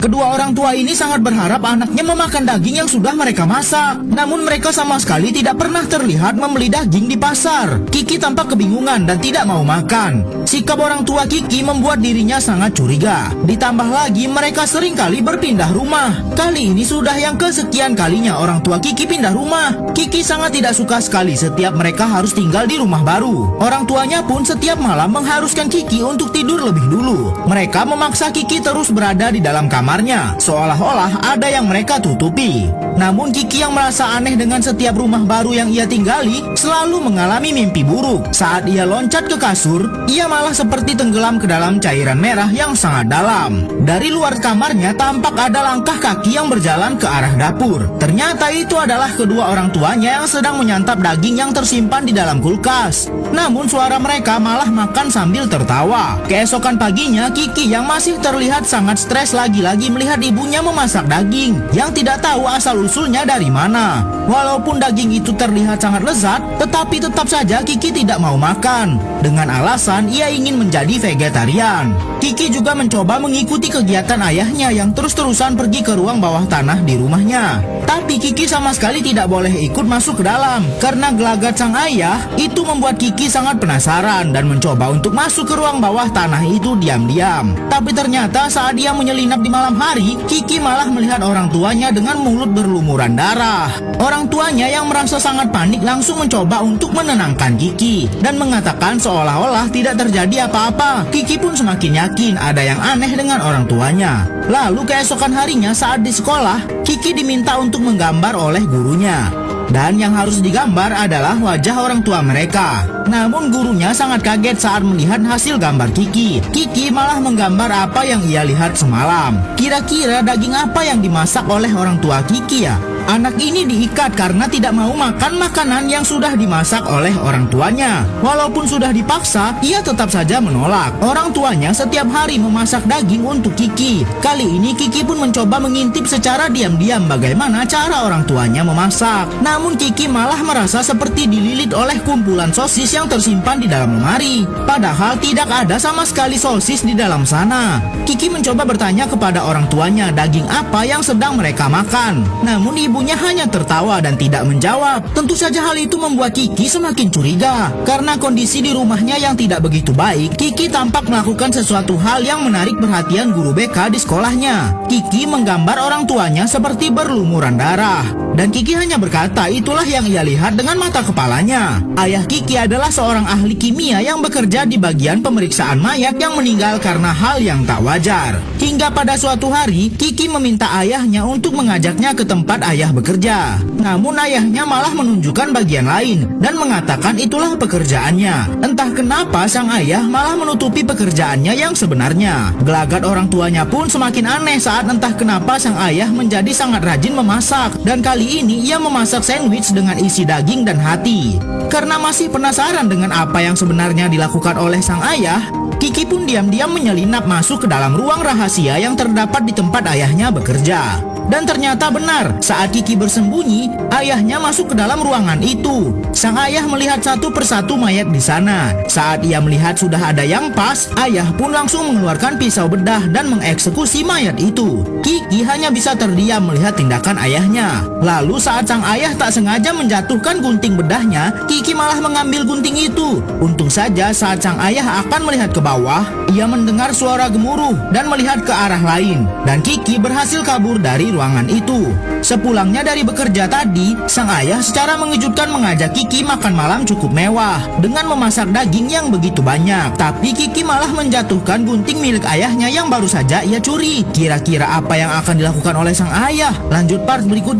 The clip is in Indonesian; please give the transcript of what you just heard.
Kedua orang tua ini sangat berharap anaknya memakan daging yang sudah mereka masak. Namun mereka sama sekali tidak pernah terlihat membeli daging di pasar. Kiki tampak kebingungan dan tidak mau makan. Sikap orang tua Kiki membuat dirinya sangat curiga. Ditambah lagi mereka sering kali berpindah rumah. Kali ini sudah yang kesekian kalinya orang tua Kiki pindah rumah. Kiki sangat tidak suka sekali setiap mereka harus tinggal di rumah baru. Orang tuanya pun setiap malam mengharuskan Kiki untuk tidur lebih dulu. Mereka memaksa Kiki terus berada di dalam kamarnya, seolah-olah ada yang mereka tutupi. Namun Kiki yang merasa aneh dengan setiap rumah baru yang ia tinggali selalu mengalami mimpi buruk. Saat ia loncat ke kasur, ia malah seperti tenggelam ke dalam cairan merah yang sangat dalam. Dari luar kamarnya tampak ada langkah kaki yang berjalan ke arah dapur. Ternyata itu adalah kedua orang tuanya yang sedang menyantap daging yang tersimpan di dalam kulkas. Namun suara mereka malah makan sambil tertawa. Keesokan paginya Kiki yang masih terlihat sangat stres lagi-lagi melihat ibunya memasak daging yang tidak tahu asal-usulnya dari mana. Walaupun daging itu terlihat sangat lezat, tetapi tetap saja Kiki tidak mau makan. Dengan alasan ia ingin menjadi vegetarian. Kiki juga mencoba mengikuti kegiatan ayahnya yang terus-terusan pergi ke ruang bawah tanah di rumahnya. Tapi Kiki sama sekali tidak boleh ikut masuk ke dalam karena gelagat sang ayah itu membuat Kiki sangat penasaran dan mencoba untuk masuk ke ruang bawah tanah itu diam-diam. Tapi ternyata saat dia menyelinap di malam hari, Kiki malah melihat orang tuanya dengan mulut berlumuran darah. Orang tuanya yang merasa sangat panik langsung mencoba untuk menenangkan Kiki dan mengatakan seolah-olah tidak terjadi apa-apa. Kiki pun semakin yakin ada yang aneh dengan orang tuanya. Lalu keesokan harinya saat di sekolah, Kiki diminta untuk menggambar oleh gurunya. Dan yang harus digambar adalah wajah orang tua mereka. Namun gurunya sangat kaget saat melihat hasil gambar Kiki. Kiki malah menggambar apa yang ia lihat semalam. Kira-kira daging apa yang dimasak oleh orang tua Kiki ya? Anak ini diikat karena tidak mau makan makanan yang sudah dimasak oleh orang tuanya. Walaupun sudah dipaksa, ia tetap saja menolak. Orang tuanya setiap hari memasak daging untuk Kiki. Kali ini Kiki pun mencoba mengintip secara diam-diam bagaimana cara orang tuanya memasak. Namun Kiki malah merasa seperti dililit oleh kumpulan sosis yang tersimpan di dalam lemari. Padahal tidak ada sama sekali sosis di dalam sana. Kiki mencoba bertanya kepada orang tuanya daging apa yang sedang mereka makan. Namun ibunya hanya tertawa dan tidak menjawab. Tentu saja hal itu membuat Kiki semakin curiga. Karena kondisi di rumahnya yang tidak begitu baik, Kiki tampak melakukan sesuatu hal yang menarik perhatian guru BK di sekolahnya. Kiki menggambar orang tuanya seperti berlumuran darah. Dan Kiki hanya berkata itulah yang ia lihat dengan mata kepalanya. Ayah Kiki adalah seorang ahli kimia yang bekerja di bagian pemeriksaan mayat yang meninggal karena hal yang tak wajar. Hingga pada suatu hari, Kiki meminta ayahnya untuk mengajaknya ke tempat ayah bekerja. Namun ayahnya malah menunjukkan bagian lain dan mengatakan itulah pekerjaannya. Entah kenapa sang ayah malah menutupi pekerjaannya yang sebenarnya. Gelagat orang tuanya pun semakin aneh saat entah kenapa sang ayah menjadi sangat rajin memasak. Dan kali ini ia memasak sandwich dengan isi daging dan hati. Karena masih penasaran dengan apa yang sebenarnya dilakukan oleh sang ayah, Kiki pun diam-diam menyelinap masuk ke dalam ruang rahasia yang terdapat di tempat ayahnya bekerja. Dan ternyata benar, saat Kiki bersembunyi, ayahnya masuk ke dalam ruangan itu. Sang ayah melihat satu persatu mayat di sana. Saat ia melihat sudah ada yang pas, ayah pun langsung mengeluarkan pisau bedah dan mengeksekusi mayat itu. Kiki hanya bisa terdiam melihat tindakan ayahnya. Lalu saat sang ayah tak sengaja menjatuhkan gunting bedahnya, Kiki malah mengambil gunting itu. Untung saja saat sang ayah akan melihat ke bawah, ia mendengar suara gemuruh dan melihat ke arah lain. Dan Kiki berhasil kabur dari ruangan itu. Sepulangnya dari bekerja tadi, sang ayah secara mengejutkan mengajak Kiki makan malam cukup mewah dengan memasak daging yang begitu banyak. Tapi Kiki malah menjatuhkan gunting milik ayahnya yang baru saja ia curi. Kira-kira apa yang akan dilakukan oleh sang ayah? Lanjut part berikutnya.